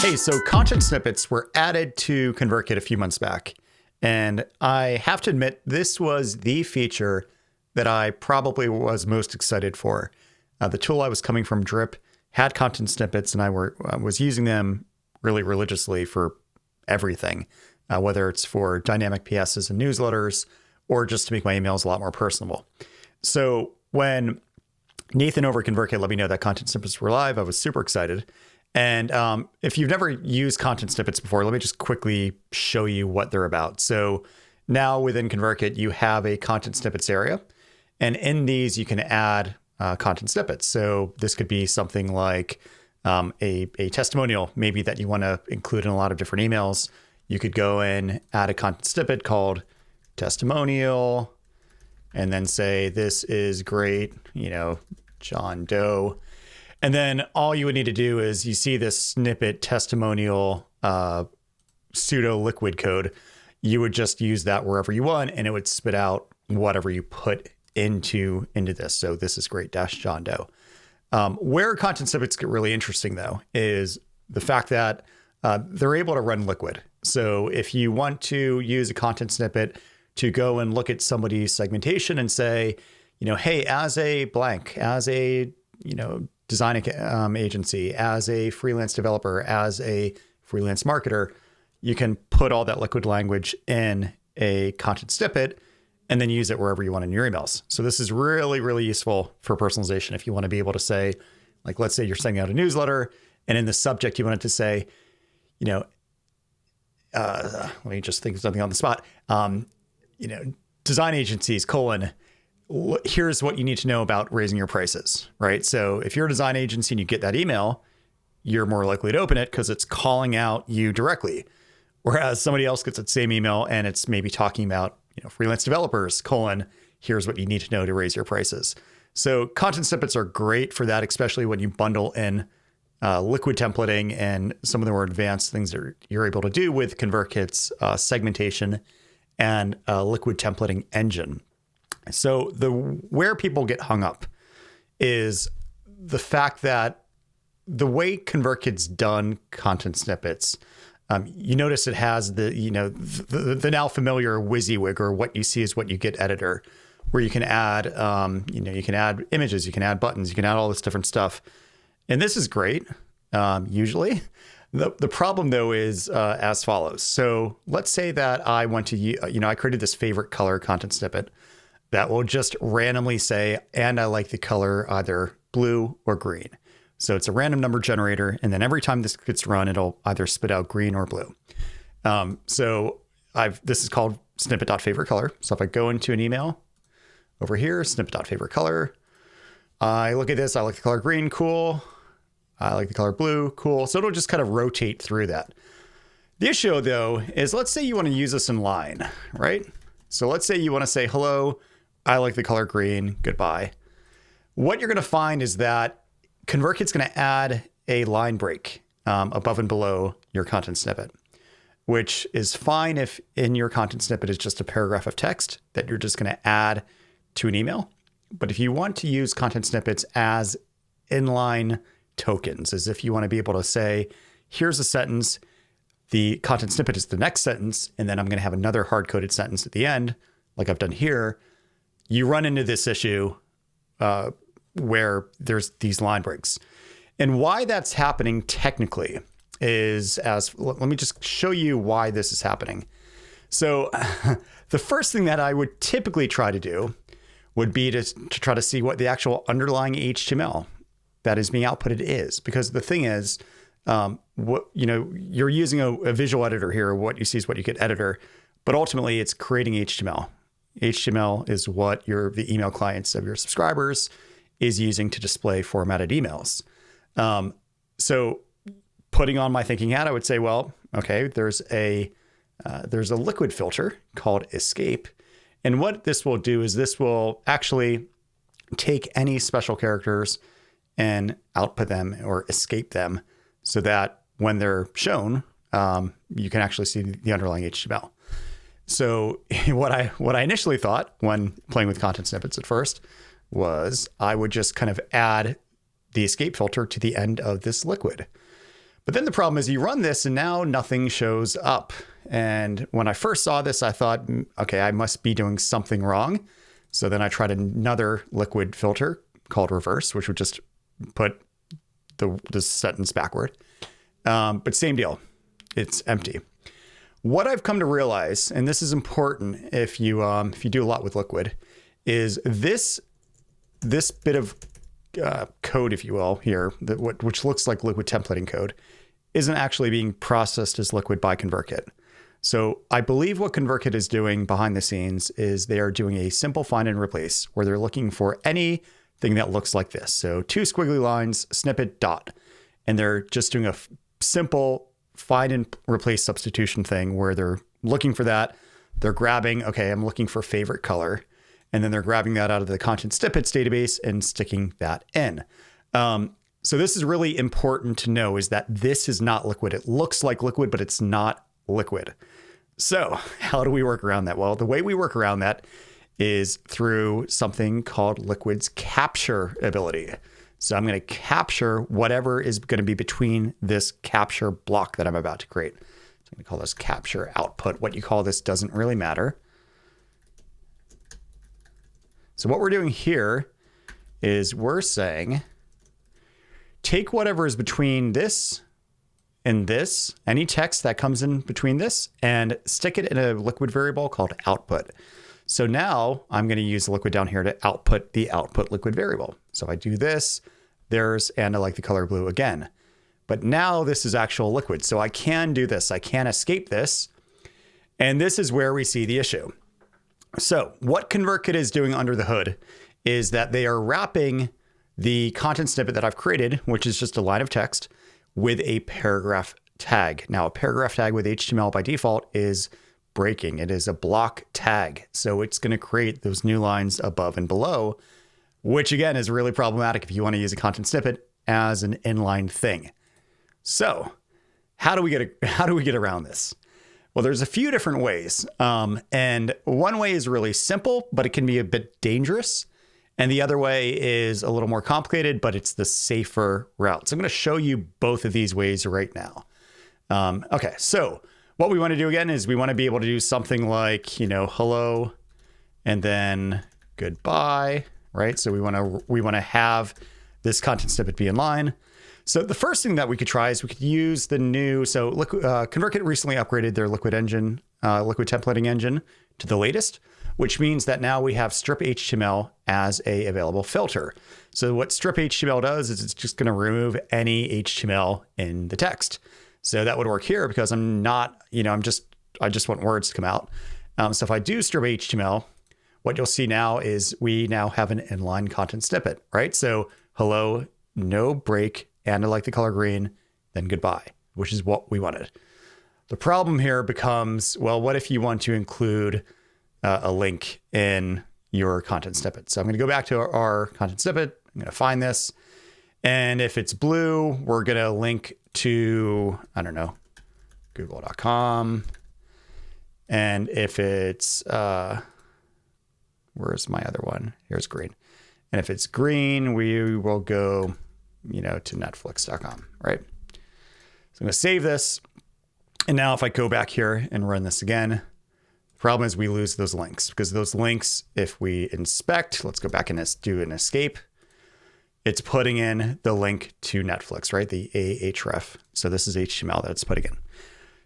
Hey, so content snippets were added to ConvertKit a few months back. And I have to admit, this was the feature that I probably was most excited for. The tool I was coming from, Drip, had content snippets, and I was using them really religiously for everything, whether it's for dynamic PSs and newsletters, or just to make my emails a lot more personable. So when Nathan over at ConvertKit let me know that content snippets were live, I was super excited. And if you've never used content snippets before, let me just quickly show you what they're about. So now within ConvertKit, you have a content snippets area. And in these, you can add content snippets. So this could be something like a testimonial, maybe that you want to include in a lot of different emails. You could go in, add a content snippet called testimonial, and then say, this is great, John Doe. And then all you would need to do is you see this snippet testimonial pseudo liquid code. You would just use that wherever you want, and it would spit out whatever you put into this. So this is great dash John Doe. Where content snippets get really interesting, though, is the fact that they're able to run liquid. So if you want to use a content snippet to go and look at somebody's segmentation and say, hey, as a blank, as a, design agency, as a freelance developer, as a freelance marketer, you can put all that liquid language in a content snippet and then use it wherever you want in your emails. So this is really, really useful for personalization. If you want to be able to say, like, let's say you're sending out a newsletter and in the subject, you want it to say, let me just think of something on the spot. Design agencies, here's what you need to know about raising your prices, right? So if you're a design agency and you get that email, you're more likely to open it because it's calling out you directly. Whereas somebody else gets that same email and it's maybe talking about, freelance developers, here's what you need to know to raise your prices. So content snippets are great for that, especially when you bundle in liquid templating and some of the more advanced things that you're able to do with ConvertKit's segmentation and liquid templating engine. So where people get hung up is the fact that the way ConvertKit's done content snippets, you notice it has the now familiar WYSIWYG, or what you see is what you get editor, where you can add you can add images, you can add buttons, you can add all this different stuff, and this is great. Usually, the problem though is as follows. So let's say that I want to I created this favorite color content snippet that will just randomly say, and I like the color either blue or green. So it's a random number generator. And then every time this gets run, it'll either spit out green or blue. This is called snippet.favoritecolor. So if I go into an email over here, snippet.favoritecolor, I look at this, I like the color green, cool. I like the color blue, cool. So it'll just kind of rotate through that. The issue though, is let's say you want to use this in line, right? So let's say you want to say, hello, I like the color green, goodbye. What you're going to find is that ConvertKit's going to add a line break above and below your content snippet, which is fine if in your content snippet is just a paragraph of text that you're just going to add to an email. But if you want to use content snippets as inline tokens, as if you want to be able to say, here's a sentence, the content snippet is the next sentence, and then I'm going to have another hard-coded sentence at the end, like I've done here, you run into this issue where there's these line breaks. And why that's happening technically is let me just show you why this is happening. So the first thing that I would typically try to do would be to try to see what the actual underlying HTML that is being outputted is. Because the thing is, you're using a visual editor here. What you see is what you get editor, but ultimately it's creating HTML. HTML is what the email clients of your subscribers is using to display formatted emails. So putting on my thinking hat, I would say, well, okay, there's a liquid filter called escape. And what this will do is this will actually take any special characters and output them or escape them so that when they're shown, you can actually see the underlying HTML. So what I initially thought when playing with content snippets at first was I would just kind of add the escape filter to the end of this liquid. But then the problem is you run this and now nothing shows up. And when I first saw this, I thought, okay, I must be doing something wrong. So then I tried another liquid filter called reverse, which would just put the sentence backward. But same deal. It's empty. What I've come to realize, and this is important if you do a lot with liquid, is this bit of code, if you will, here, which looks like liquid templating code, isn't actually being processed as liquid by ConvertKit. So I believe what ConvertKit is doing behind the scenes is they are doing a simple find and replace where they're looking for anything that looks like this. So 2 squiggly lines, snippet, dot. And they're just doing a simple find and replace substitution thing where they're looking for that. They're grabbing, okay, I'm looking for favorite color. And then they're grabbing that out of the Content Snippets database and sticking that in. So this is really important to know, is that this is not liquid. It looks like liquid, but it's not liquid. So how do we work around that? Well, the way we work around that is through something called Liquid's capture ability. So I'm going to capture whatever is going to be between this capture block that I'm about to create. So I'm going to call this capture output. What you call this doesn't really matter. So what we're doing here is we're saying, take whatever is between this and this, any text that comes in between this, and stick it in a liquid variable called output. So now I'm going to use the liquid down here to output the output liquid variable. So if I do this, and I like the color blue again. But now this is actual liquid. So I can do this. I can escape this. And this is where we see the issue. So what ConvertKit is doing under the hood is that they are wrapping the content snippet that I've created, which is just a line of text, with a paragraph tag. Now, a paragraph tag with HTML by default is breaking. It is a block tag. So it's going to create those new lines above and below, which again is really problematic if you want to use a content snippet as an inline thing. So how do we get around this? Well, there's a few different ways. And one way is really simple, but it can be a bit dangerous. And the other way is a little more complicated, but it's the safer route. So I'm going to show you both of these ways right now. Okay, so what we want to do again is we want to be able to do something like, hello, and then goodbye, right? So we want to have this content snippet be in line. So the first thing that we could try is we could use the new, ConvertKit recently upgraded their liquid templating engine to the latest, which means that now we have strip HTML as a available filter. So what strip HTML does is it's just going to remove any HTML in the text. So that would work here because I'm not, I just want words to come out. So if I do strip HTML, what you'll see now is we now have an inline content snippet, right? So hello, no break, and I like the color green, then goodbye, which is what we wanted. The problem here becomes, well, what if you want to include a link in your content snippet? So I'm going to go back to our content snippet. I'm going to find this. And if it's blue, we're going to link to, I don't know, google.com. And if it's, where's my other one? Here's green. And if it's green, we will go, to netflix.com, right? So I'm going to save this. And now if I go back here and run this again, the problem is we lose those links because those links, if we inspect, let's go back and do an escape. It's putting in the link to Netflix, right? The ahref. So this is HTML that it's putting in.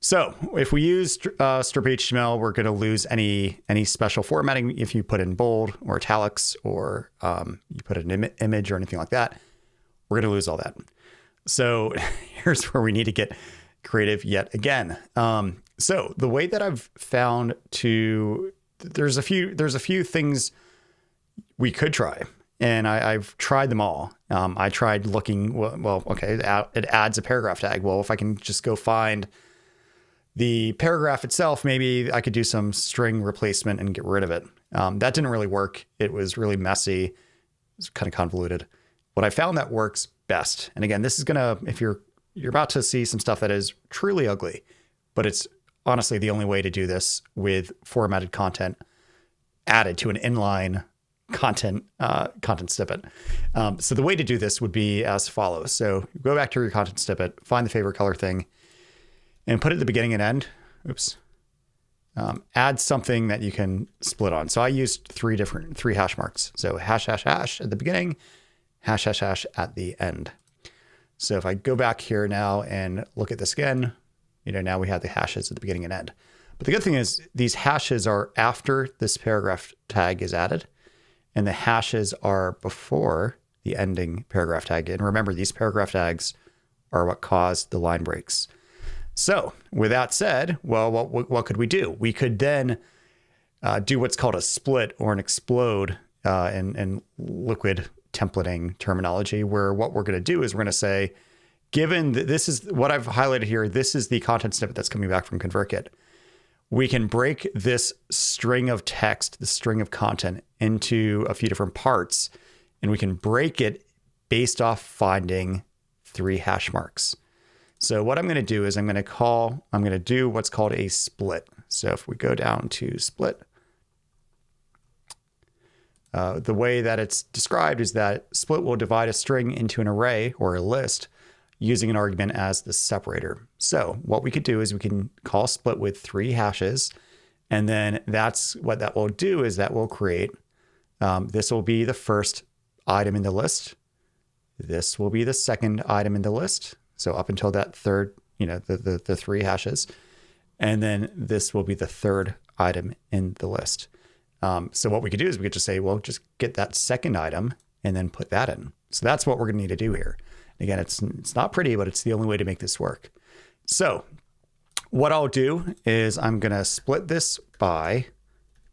So if we use strip HTML, we're going to lose any special formatting. If you put in bold or italics or you put an image or anything like that, we're going to lose all that. So here's where we need to get creative yet again. So the way that I've found there's a few things we could try, and I've tried them all. I tried looking, okay, it adds a paragraph tag. Well, if I can just go find the paragraph itself, maybe I could do some string replacement and get rid of it. That didn't really work. It was really messy. It was kind of convoluted. What I found that works best, and again, this is if you're about to see some stuff that is truly ugly, but it's honestly the only way to do this with formatted content added to an inline content snippet. So the way to do this would be as follows. So go back to your content snippet, find the favorite color thing, and put it at the beginning and end. Oops. Add something that you can split on. So I used three hash marks. So hash, hash, hash at the beginning, hash, hash, hash at the end. So if I go back here now and look at this again, now we have the hashes at the beginning and end. But the good thing is these hashes are after this paragraph tag is added, and the hashes are before the ending paragraph tag. And remember, these paragraph tags are what caused the line breaks. So with that said, well, what could we do? We could then do what's called a split or an explode in liquid templating terminology, where what we're going to do is we're going to say, given that this is what I've highlighted here, this is the content snippet that's coming back from ConvertKit. We can break this string of text, the string of content, into a few different parts, and we can break it based off finding 3 hash marks. So what I'm going to do is I'm going to do what's called a split. So if we go down to split, the way that it's described is that split will divide a string into an array or a list using an argument as the separator. So what we could do is we can call split with 3 hashes, and then that's what that will do is that will create, this will be the first item in the list. This will be the second item in the list. So up until that third, the 3 hashes. And then this will be the third item in the list. So what we could do is we could just say, well, just get that second item and then put that in. So that's what we're going to need to do here. Again, it's not pretty, but it's the only way to make this work. So what I'll do is I'm going to split this by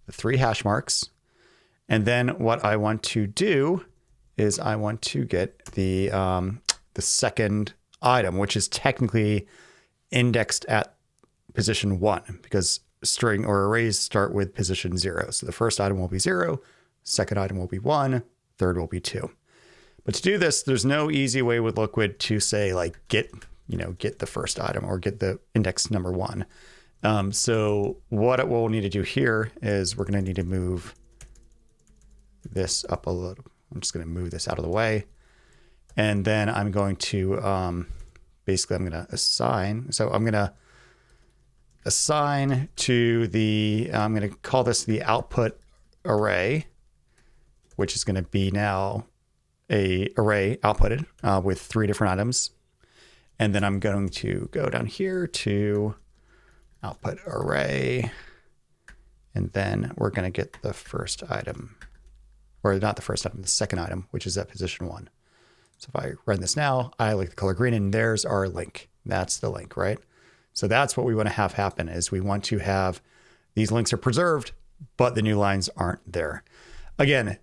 the 3 hash marks. And then what I want to do is I want to get the second item, which is technically indexed at position 1, because string or arrays start with position 0. So the first item will be 0, second item will be 1, third will be 2. But to do this, there's no easy way with Liquid to say like get the first item or get the index number 1. So what we'll need to do here is we're going to need to move this up a little. I'm just going to move this out of the way. And then I'm going to, basically I'm going to assign. So I'm going to assign to I'm going to call this the output array, which is going to be now a array outputted with 3 different items. And then I'm going to go down here to output array. And then we're going to get the first item, or not the first item, the second item, which is at position 1. So if I run this now, I like the color green, and there's our link. That's the link, right? So that's what we want to have happen is we want to have these links are preserved, but the new lines aren't there. Again,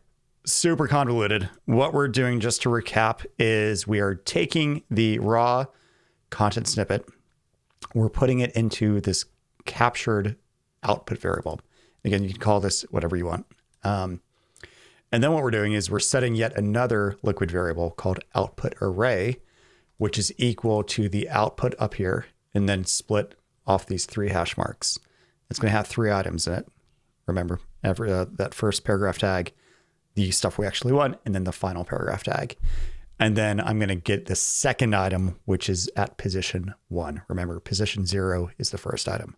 super convoluted. What we're doing, just to recap, is we are taking the raw content snippet, we're putting it into this captured output variable. Again, you can call this whatever you want. And then what we're doing is we're setting yet another liquid variable called output array, which is equal to the output up here, and then split off these 3 hash marks. It's going to have 3 items in it. Remember, that first paragraph tag, the stuff we actually want, and then the final paragraph tag. And then I'm going to get the second item, which is at position 1. Remember, position 0 is the first item.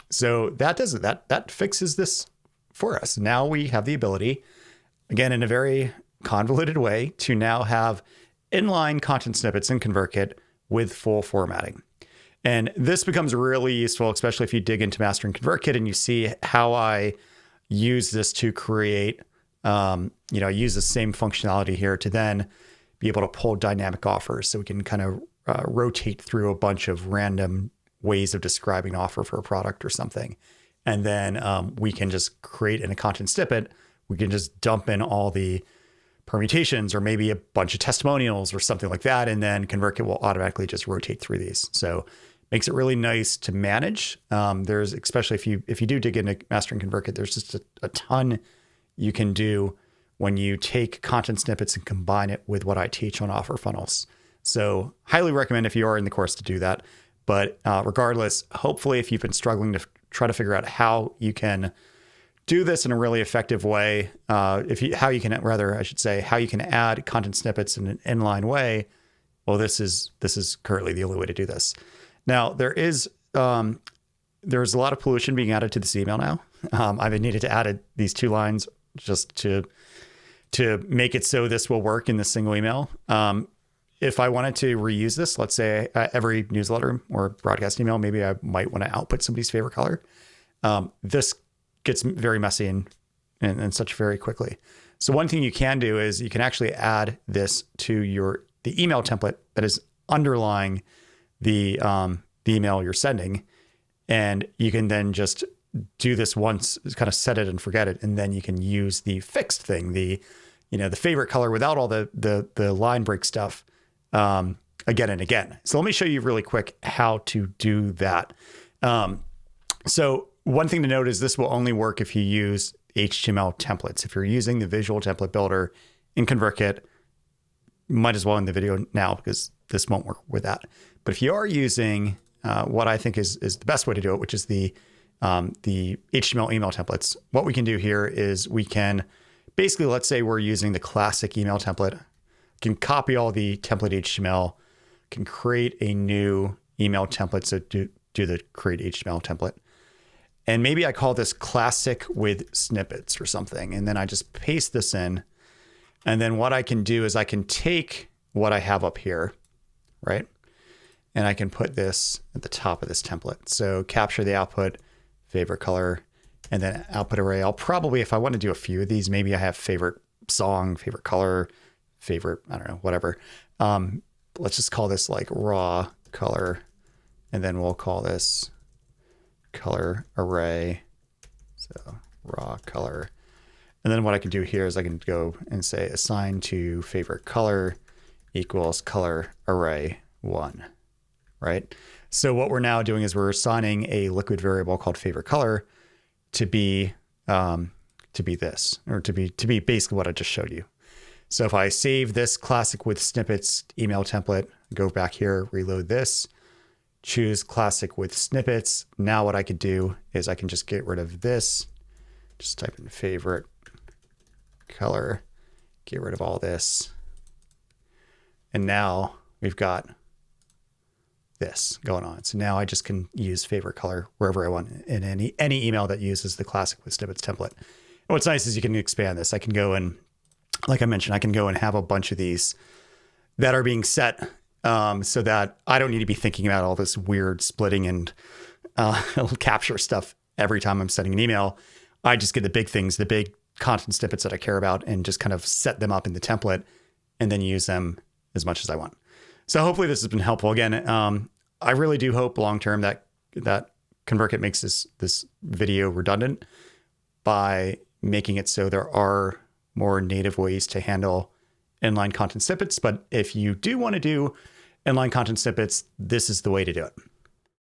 So that does it. That fixes this for us. Now we have the ability, again, in a very convoluted way, to now have inline content snippets in ConvertKit with full formatting. And this becomes really useful, especially if you dig into mastering ConvertKit and you see how I use this to create, I use the same functionality here to then be able to pull dynamic offers. So we can kind of rotate through a bunch of random ways of describing an offer for a product or something. And then we can just create in a content snippet, we can just dump in all the permutations or maybe a bunch of testimonials or something like that. And then ConvertKit will automatically just rotate through these. So makes it really nice to manage. There's, especially if you do dig into mastering ConvertKit, there's just a ton you can do when you take content snippets and combine it with what I teach on offer funnels. So highly recommend if you are in the course to do that. But regardless, hopefully if you've been struggling to try to figure out how you can do this in a really effective way, how you can add content snippets in an inline way, well, this is currently the only way to do this. Now, there's a lot of pollution being added to this email now. I've needed to add these 2 lines just to make it so this will work in this single email. If I wanted to reuse this, let's say every newsletter or broadcast email, maybe I might want to output somebody's favorite color. This gets very messy and such very quickly. So one thing you can do is you can actually add this to the email template that is underlying the email you're sending. And you can then just do this once, kind of set it and forget it. And then you can use the fixed thing, the favorite color without all the line break stuff again and again. So let me show you really quick how to do that. So one thing to note is this will only work if you use HTML templates. If you're using the visual template builder in ConvertKit, might as well end the video now because this won't work with that. But if you are using what I think is the best way to do it, which is the HTML email templates, what we can do here is we can basically, let's say we're using the classic email template, can copy all the template HTML, can create a new email template. So do the create HTML template. And maybe I call this classic with snippets or something. And then I just paste this in. And then what I can do is I can take what I have up here, right? And I can put this at the top of this template. So capture the output, favorite color, and then output array. I'll probably, if I want to do a few of these, maybe I have favorite song, favorite color, favorite, I don't know, whatever. Let's just call this like raw color. And then we'll call this color array. So raw color. And then what I can do here is I can go and say assign to favorite color equals color array 1, right? So what we're now doing is we're assigning a liquid variable called favorite color to be this, or to be basically what I just showed you. So if I save this classic with snippets email template, go back here, reload this, choose classic with snippets. Now what I could do is I can just get rid of this, just type in favorite color, get rid of all this. And now we've got this going on. So now I just can use favorite color wherever I want in any email that uses the classic with snippets template. And what's nice is you can expand this. I can go and, like I mentioned, I can go and have a bunch of these that are being set so that I don't need to be thinking about all this weird splitting and capture stuff every time I'm sending an email. I just get the big things, the big content snippets that I care about, and just kind of set them up in the template and then use them as much as I want. So hopefully this has been helpful. Again, I really do hope long-term that ConvertKit makes this video redundant by making it so there are more native ways to handle inline content snippets. But if you do want to do inline content snippets, this is the way to do it.